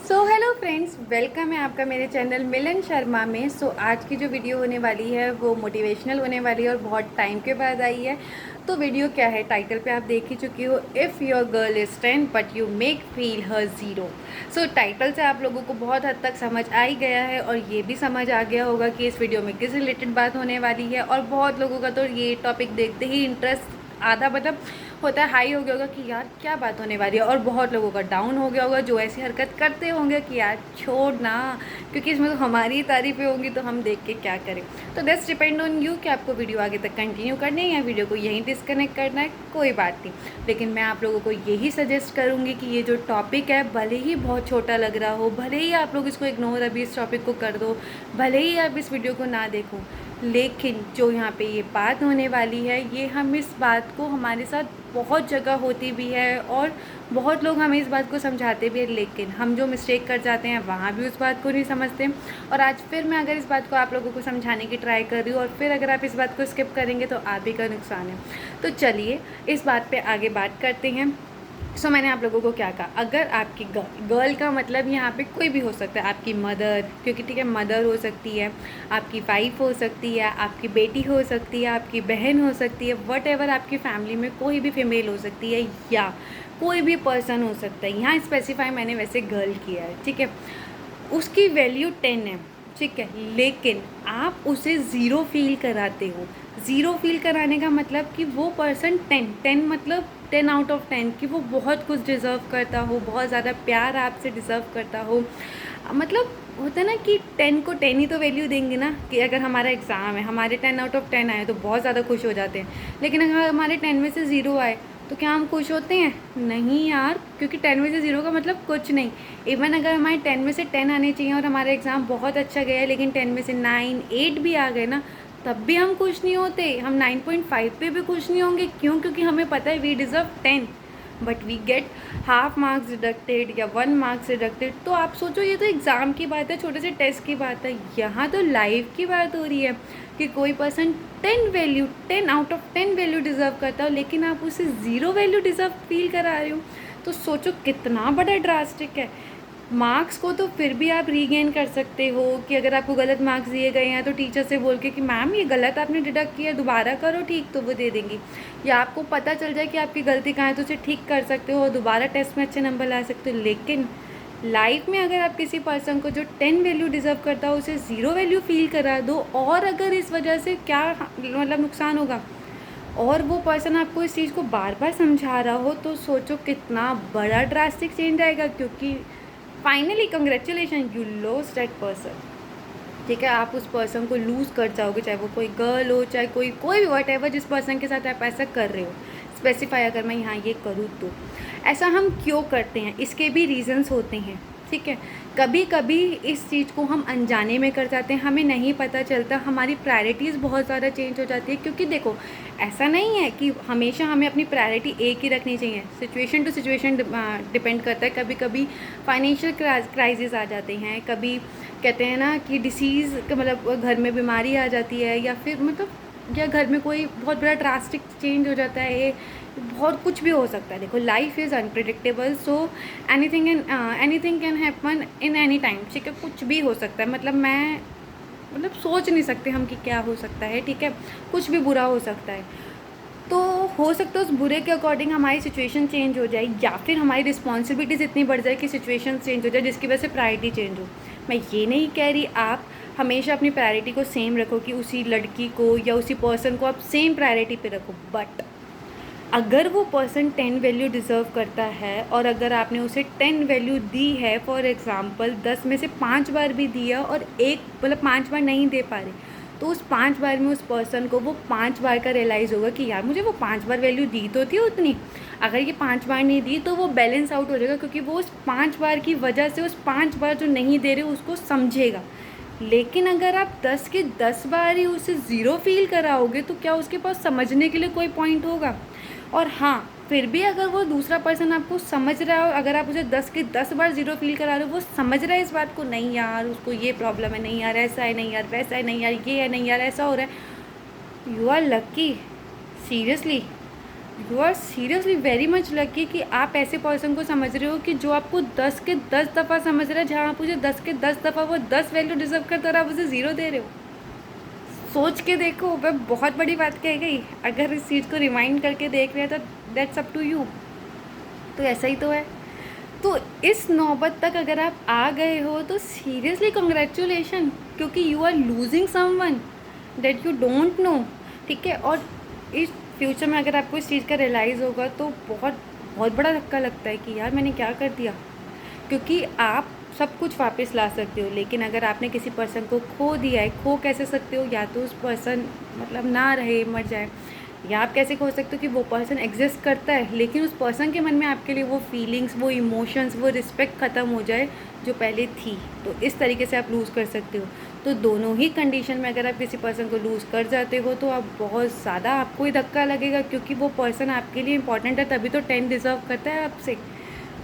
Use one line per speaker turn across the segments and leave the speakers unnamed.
Hello friends, welcome है आपका मेरे चैनल मिलन शर्मा में। आज की जो वीडियो होने वाली है वो मोटिवेशनल होने वाली है और बहुत टाइम के बाद आई है। तो वीडियो क्या है, टाइटल पे आप देख ही चुकी हो, if your girl is 10 but you make feel her zero. Title से आप लोगों को बहुत हद तक समझ आ ही गया है और ये भी समझ आ गया होगा कि इस वीडियो में किस रिलेटेड बात होने वाली है। और बहुत लोगों का तो ये टॉपिक देखते ही इंटरेस्ट आधा मतलब होता है हाई हो गया होगा कि यार क्या बात होने वाली है, और बहुत लोगों का डाउन हो गया होगा जो ऐसी हरकत करते होंगे कि यार छोड़ ना, क्योंकि इसमें तो हमारी ही तारीफ़ें होंगी तो हम देख के क्या करें। तो दैट्स डिपेंड ऑन यू कि आपको वीडियो आगे तक कंटिन्यू करनी है या वीडियो को यहीं डिस्कनेक्ट करना है, कोई बात नहीं। लेकिन मैं आप लोगों को यही सजेस्ट करूँगी कि ये जो टॉपिक है भले ही बहुत छोटा लग रहा हो, भले ही आप लोग इसको इग्नोर अभी इस टॉपिक को कर दो, भले ही आप इस वीडियो को ना देखो, लेकिन जो यहाँ पे ये बात होने वाली है ये हम इस बात को हमारे साथ बहुत जगह होती भी है और बहुत लोग हमें इस बात को समझाते भी हैं, लेकिन हम जो मिस्टेक कर जाते हैं वहाँ भी उस बात को नहीं समझते। और आज फिर मैं अगर इस बात को आप लोगों को समझाने की ट्राई कर रही हूँ और फिर अगर आप इस बात को स्किप करेंगे तो आप ही का नुकसान है। तो चलिए इस बात पे आगे बात करते हैं। मैंने आप लोगों को क्या कहा, अगर आपकी गर्ल का मतलब यहाँ पे कोई भी हो सकता है, आपकी मदर, क्योंकि ठीक है मदर हो सकती है, आपकी वाइफ हो सकती है, आपकी बेटी हो सकती है, आपकी बहन हो सकती है, वट एवर आपकी फैमिली में कोई भी फीमेल हो सकती है या कोई भी पर्सन हो सकता है। यहाँ स्पेसिफाई मैंने वैसे गर्ल किया है, ठीक है। उसकी वैल्यू 10 है, ठीक है, लेकिन आप उसे ज़ीरो फील कराते हो। ज़ीरो फील कराने का मतलब कि वो पर्सन 10 मतलब 10 आउट ऑफ 10 कि वो बहुत कुछ डिज़र्व करता हो, बहुत ज़्यादा प्यार आपसे डिज़र्व करता हो। मतलब होता है ना कि 10 को 10 ही तो वैल्यू देंगे ना, कि अगर हमारा एग्ज़ाम है, हमारे 10 आउट ऑफ 10 आए तो बहुत ज़्यादा खुश हो जाते हैं, लेकिन अगर हमारे 10 में से ज़ीरो आए तो क्या हम खुश होते हैं? नहीं यार, क्योंकि 10 में से ज़ीरो का मतलब कुछ नहीं। इवन अगर हमारे 10 में से 10 आने चाहिए और हमारा एग्ज़ाम बहुत अच्छा गया है लेकिन 10 में से 9 8 भी आ गए ना, तब भी हम खुश नहीं होते, हम 9.5 पे भी खुश नहीं होंगे। क्यों? क्योंकि हमें पता है we deserve 10 but we get half marks deducted या 1 मार्क्स डिडक्टेड। तो आप सोचो, ये तो एग्ज़ाम की बात है, छोटे से टेस्ट की बात है, यहाँ तो लाइफ की बात हो रही है कि कोई person 10 out of 10 value deserve करता हो लेकिन आप उसे ज़ीरो वैल्यू डिज़र्व फील करा रहे हो। तो सोचो कितना बड़ा ड्रास्टिक है। मार्क्स को तो फिर भी आप रीगेन कर सकते हो कि अगर आपको गलत मार्क्स दिए गए हैं तो टीचर से बोल के कि मैम ये गलत आपने डिडक्ट किया, दोबारा करो ठीक, तो वो दे देंगी। या आपको पता चल जाए कि आपकी गलती कहाँ है तो उसे ठीक कर सकते हो और दोबारा टेस्ट में अच्छे नंबर ला सकते हो। लेकिन लाइफ में अगर आप किसी पर्सन को जो 10 वैल्यू डिज़र्व करता हो उसे ज़ीरो वैल्यू फील करा दो, और अगर इस वजह से क्या मतलब नुकसान होगा, और वो पर्सन आपको इस चीज़ को बार बार समझा रहा हो, तो सोचो कितना बड़ा ड्रास्टिक चेंज आएगा। क्योंकि finally congratulation, you lost that person, ठीक है। आप उस पर्सन को लूज़ कर जाओगे, चाहे वो कोई गर्ल हो, चाहे कोई भी वट एवर, जिस पर्सन के साथ आप ऐसा कर रहे हो। स्पेसिफाई अगर मैं यहाँ ये करूँ तो ऐसा हम क्यों करते हैं, इसके भी रीज़न्स होते हैं, ठीक है। कभी कभी इस चीज़ को हम अनजाने में कर जाते हैं, हमें नहीं पता चलता, हमारी प्रायोरिटीज़ बहुत ज़्यादा चेंज हो जाती है। क्योंकि देखो ऐसा नहीं है कि हमेशा हमें अपनी प्रायोरिटी एक ही रखनी चाहिए, सिचुएशन टू सिचुएशन डिपेंड करता है। कभी कभी फाइनेंशियल क्राइसिस आ जाते हैं, कभी कहते हैं ना कि डिसीज़ मतलब घर में बीमारी आ जाती है, या फिर मतलब या घर में कोई बहुत बड़ा ड्रास्टिक चेंज हो जाता है, ये बहुत कुछ भी हो सकता है। देखो life is unpredictable, so anything can happen in any time, ठीक है। कुछ भी हो सकता है, मतलब सोच नहीं सकते हम कि क्या हो सकता है, ठीक है। कुछ भी बुरा हो सकता है, तो हो सकता है उस बुरे के अकॉर्डिंग हमारी सिचुएशन चेंज हो जाए, या फिर हमारी रिस्पॉन्सिबिलिटीज़ इतनी बढ़ जाए कि सिचुएशन चेंज हो जाए जिसकी वजह से प्रायोरिटी चेंज हो। मैं ये नहीं कह रही आप हमेशा अपनी प्रायोरिटी को सेम रखो कि उसी लड़की को या उसी पर्सन को आप सेम प्रायोरिटी पे रखो, बट अगर वो पर्सन 10 वैल्यू डिज़र्व करता है और अगर आपने उसे 10 वैल्यू दी है, फॉर एग्ज़ाम्पल 10 में से 5 बार भी दिया और एक मतलब 5 बार नहीं दे पा रहे, तो उस 5 बार में उस पर्सन को वो 5 बार का रियलाइज़ होगा कि यार मुझे वो 5 बार वैल्यू दी तो थी उतनी, अगर ये 5 बार नहीं दी तो वो बैलेंस आउट हो जाएगा, क्योंकि वो उस 5 बार की वजह से उस 5 बार जो नहीं दे रहे उसको समझेगा। लेकिन अगर आप 10 के 10 बार ही उसे ज़ीरो फील कराओगे तो क्या उसके पास समझने के लिए कोई पॉइंट होगा? और हाँ, फिर भी अगर वो दूसरा पर्सन आपको समझ रहा है और अगर आप उसे 10 के 10 बार ज़ीरो फील करा रहे हो, वो समझ रहा है इस बात को, नहीं यार उसको ये प्रॉब्लम है, नहीं यार ऐसा है, नहीं यार वैसा है, नहीं यार ये है, नहीं यार ऐसा हो रहा है, you are lucky, seriously. You are seriously very much lucky कि आप ऐसे पर्सन को समझ रहे हो कि जो आपको 10 के 10 दफ़ा समझ रहा है, जहाँ आप उसे 10 के 10 दफ़ा वो 10 वैल्यू डिजर्व करता और आप उसे 0 दे रहे हो। सोच के देखो, वह बहुत बड़ी बात कह गई। अगर इस चीज़ को रिमाइंड करके देख रहे हैं तो दैट्स अप टू यू। तो ऐसा ही तो है। तो इस नौबत तक अगर आप आ गए हो तो सीरियसली कंग्रेचुलेशन, क्योंकि you are losing someone that you don't know. ठीक है, और इस फ्यूचर में अगर आपको इस चीज़ का रियलाइज़ होगा तो बहुत बहुत बड़ा धक्का लगता है कि यार मैंने क्या कर दिया। क्योंकि आप सब कुछ वापस ला सकते हो, लेकिन अगर आपने किसी पर्सन को खो दिया है, खो कैसे सकते हो? या तो उस पर्सन मतलब ना रहे, मर जाए, या आप कैसे खो सकते हो कि वो पर्सन एग्जिस्ट करता है लेकिन उस पर्सन के मन में आपके लिए वो फीलिंग्स, वो इमोशंस, वो रिस्पेक्ट ख़त्म हो जाए जो पहले थी। तो इस तरीके से आप लूज़ कर सकते हो। तो दोनों ही कंडीशन में अगर आप किसी पर्सन को लूज़ कर जाते हो तो आप बहुत ज़्यादा, आपको ही धक्का लगेगा, क्योंकि वो पर्सन आपके लिए इंपॉर्टेंट है, तभी तो 10 डिज़र्व करता है आपसे।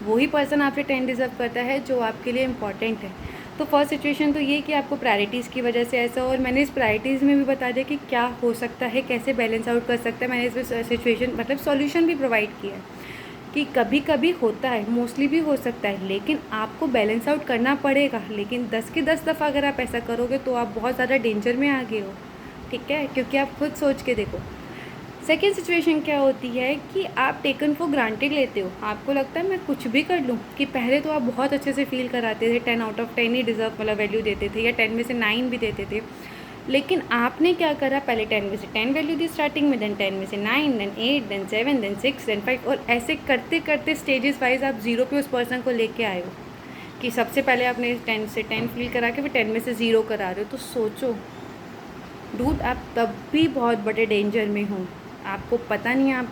वही पर्सन आपसे 10 डिज़र्व करता है जो आपके लिए इम्पॉर्टेंट है। तो फर्स्ट सिचुएशन तो ये कि आपको प्रायोरिटीज़ की वजह से ऐसा, और मैंने इस प्रायोरिटीज़ में भी बता दिया कि क्या हो सकता है, कैसे बैलेंस आउट कर सकता है। मैंने इसमें सिचुएशन मतलब सॉल्यूशन भी प्रोवाइड किया है कि कभी कभी होता है, मोस्टली भी हो सकता है, लेकिन आपको बैलेंस आउट करना पड़ेगा। लेकिन 10 की 10 दफ़ा अगर आप ऐसा करोगे तो आप बहुत ज़्यादा डेंजर में आ गए हो। ठीक है, क्योंकि आप खुद सोच के देखो। सेकेंड सिचुएशन क्या होती है कि आप टेकन फॉर ग्रांटेड लेते हो। आपको लगता है मैं कुछ भी कर लूँ, कि पहले तो आप बहुत अच्छे से फील कराते थे, 10 आउट ऑफ 10 ही डिज़र्व मतलब वैल्यू देते थे, या 10 में से 9 भी देते थे। लेकिन आपने क्या करा, पहले 10 में से 10 वैल्यू दी स्टार्टिंग में, देन 10 में से 9, देन 8, देन 7, देन 6, देन 5, और ऐसे करते करते स्टेजेस वाइज आप 0 पे उस पर्सन को लेके आए हो। कि सबसे पहले आपने 10 से 10 फील करा के फिर 10 में से 0 करा रहे हो। तो सोचो डूड, आप तब भी बहुत बड़े डेंजर में हो, आपको पता नहीं। आप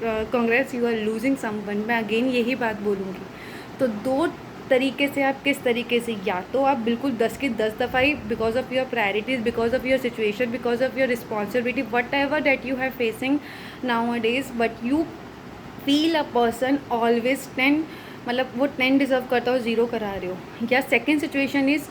congrats, you are losing someone. मैं अगेन यही बात बोलूँगी। तो दो तरीके से आप किस तरीके से, या तो आप बिल्कुल 10 की 10 दफ़ा ही because of your priorities, because of your situation, because of your responsibility, whatever that you have facing nowadays, but you feel a person always 10, मतलब वो 10 डिज़र्व करता हो, 0 करा रहे हो। या सेकेंड सिचुएशन इज़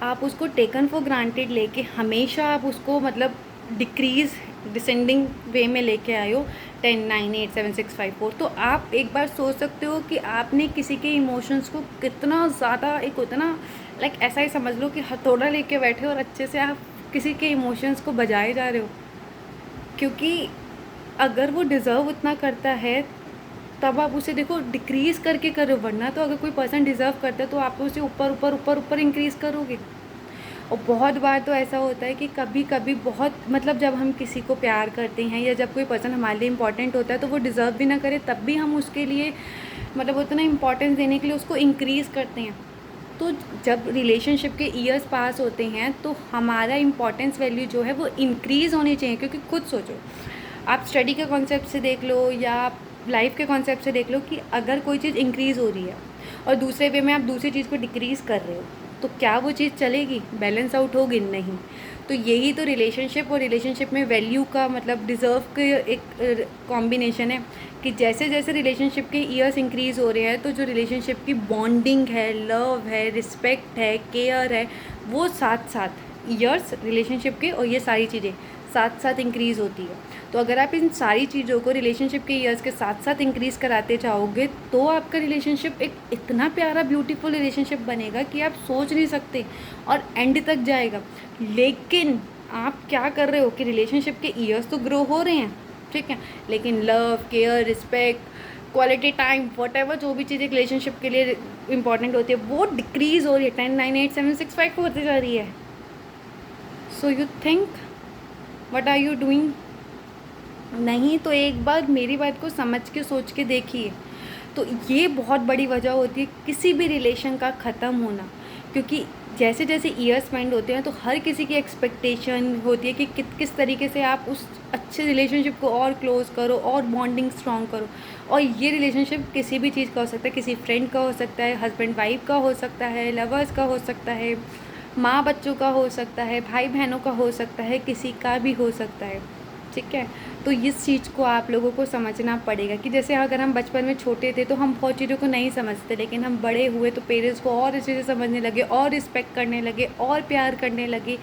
आप उसको टेकन फॉर ग्रांटेड लेके हमेशा आप उसको मतलब डिक्रीज़ डिसेंडिंग वे में लेके आए हो, 10, 9, 8, 7, 6, 5, 4। तो आप एक बार सोच सकते हो कि आपने किसी के इमोशंस को कितना ज़्यादा, एक होता ना लाइक ऐसा ही समझ लो कि हथौड़ा लेके बैठे और अच्छे से आप किसी के इमोशंस को बजाए जा रहे हो। क्योंकि अगर वो डिज़र्व उतना करता है तब आप उसे देखो डिक्रीज़ करके करो, वरना तो अगर कोई पर्सन डिज़र्व करता है तो आप उसे ऊपर ऊपर ऊपर ऊपर इंक्रीज़ करोगे। और बहुत बार तो ऐसा होता है कि कभी कभी बहुत मतलब जब हम किसी को प्यार करते हैं या जब कोई पर्सन हमारे लिए इम्पॉर्टेंट होता है तो वो डिज़र्व भी ना करे तब भी हम उसके लिए मतलब उतना इम्पोर्टेंस देने के लिए उसको इंक्रीज़ करते हैं। तो जब रिलेशनशिप के ईयर्स पास होते हैं तो हमारा इम्पोर्टेंस वैल्यू जो है वो इंक्रीज़ होनी चाहिए। क्योंकि खुद सोचो, आप स्टडी के कॉन्सेप्ट से देख लो या आप लाइफ के कॉन्सेप्ट से देख लो कि अगर कोई चीज़ इंक्रीज़ हो रही है और दूसरे वे में आप दूसरी चीज़ को डिक्रीज़ कर रहे हो तो क्या वो चीज़ चलेगी, बैलेंस आउट होगी? नहीं। तो यही तो रिलेशनशिप और रिलेशनशिप में वैल्यू का मतलब डिज़र्व के एक कॉम्बिनेशन है कि जैसे जैसे रिलेशनशिप के ईयर्स इंक्रीज़ हो रहे हैं तो जो रिलेशनशिप की बॉन्डिंग है, लव है, रिस्पेक्ट है, केयर है, वो साथ साथ ईयर्स रिलेशनशिप के और ये सारी चीज़ें साथ साथ इंक्रीज़ होती है। तो अगर आप इन सारी चीज़ों को रिलेशनशिप के ईयर्स के साथ साथ इंक्रीज़ कराते जाओगे तो आपका रिलेशनशिप एक इतना प्यारा ब्यूटीफुल रिलेशनशिप बनेगा कि आप सोच नहीं सकते और एंड तक जाएगा। लेकिन आप क्या कर रहे हो कि रिलेशनशिप के ईयर्स तो ग्रो हो रहे हैं, ठीक है, लेकिन love, care, respect, quality time, what ever जो भी चीज़ एक रिलेशनशिप के लिए इंपॉर्टेंट होती है वो डिक्रीज़ हो रही है, 10, 9, 8, 7, 6, 5 होती जा रही है। So you think what are you doing? नहीं तो एक बार मेरी बात को समझ के सोच के देखिए। तो ये बहुत बड़ी वजह होती है किसी भी रिलेशन का ख़त्म होना। क्योंकि जैसे जैसे ईयर्स स्पेंड होते हैं तो हर किसी की एक्सपेक्टेशन होती है कि किस तरीके से आप उस अच्छे रिलेशनशिप को और क्लोज़ करो और बॉन्डिंग स्ट्रॉन्ग करो। और ये रिलेशनशिप किसी भी चीज़ का हो सकता है, किसी फ्रेंड का हो सकता है, हस्बैंड वाइफ का हो सकता है, लवर्स का हो सकता है, माँ बच्चों का हो सकता है, भाई बहनों का हो सकता है, किसी का भी हो सकता है। ठीक है, तो इस चीज़ को आप लोगों को समझना पड़ेगा कि जैसे अगर हम बचपन में छोटे थे तो हम बहुत चीज़ों को नहीं समझते, लेकिन हम बड़े हुए तो पेरेंट्स को और अच्छे से समझने लगे और रिस्पेक्ट करने लगे और प्यार करने लगे।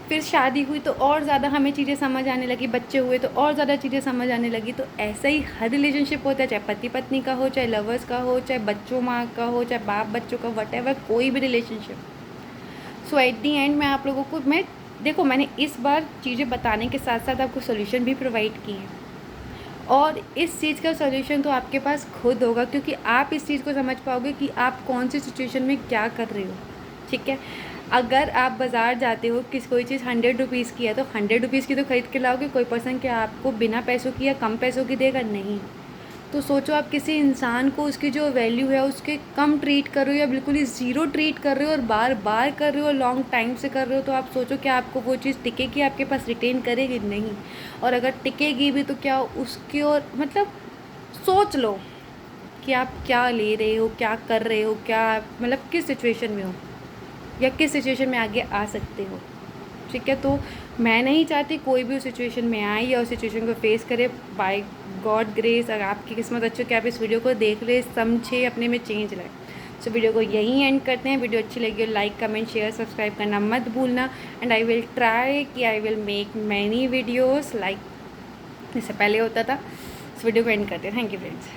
फिर शादी हुई तो और ज़्यादा हमें चीज़ें समझ आने लगी, बच्चे हुए तो और ज़्यादा चीज़ें समझ आने लगी। तो ऐसा ही हर रिलेशनशिप होता है, चाहे पति पत्नी का हो, चाहे लवर्स का हो, चाहे बच्चों माँ का हो, चाहे बाप बच्चों का, वटेवर कोई भी relationship. So at the and मैं आप लोगों को देखो, मैंने इस बार चीज़ें बताने के साथ साथ आपको सोल्यूशन भी प्रोवाइड किए हैं, और इस चीज़ का सॉल्यूशन तो आपके पास खुद होगा, क्योंकि आप इस चीज़ को समझ पाओगे कि आप कौन सी सिचुएशन में क्या कर रहे हो। ठीक है, अगर आप बाज़ार जाते हो, कोई चीज़ 100 रुपीज़ की है तो 100 रुपीज़ की तो ख़रीद के लाओगे। कोई पर्सन क्या आपको बिना पैसों की या कम पैसों की देगा? नहीं। तो सोचो, आप किसी इंसान को उसकी जो वैल्यू है उसके कम ट्रीट कर रहे हो या बिल्कुल ही ज़ीरो ट्रीट कर रहे हो और बार बार कर रहे हो, लॉन्ग टाइम से कर रहे हो, तो आप सोचो कि आपको वो चीज़ टिकेगी, आपके पास रिटेन करेगी? नहीं। और अगर टिकेगी भी तो क्या उसकी, और मतलब सोच लो कि आप क्या ले रहे हो, क्या कर रहे हो, क्या मतलब किस सिचुएशन में हो या किस सिचुएशन में आगे आ सकते हो। ठीक है, तो मैं नहीं चाहती कोई भी उस सिचुएशन में आए या उस सिचुएशन को फेस करे। बाय गॉड ग्रेस, अगर आपकी किस्मत अच्छी हो कि आप इस वीडियो को देख ले, समझे, अपने में चेंज लाए। सो वीडियो को यहीं एंड करते हैं। वीडियो अच्छी लगी हो लाइक कमेंट शेयर सब्सक्राइब करना मत भूलना। एंड आई विल ट्राई कि I will make many videos like जैसे पहले होता था। इस वीडियो को एंड करते हैं। Thank you friends.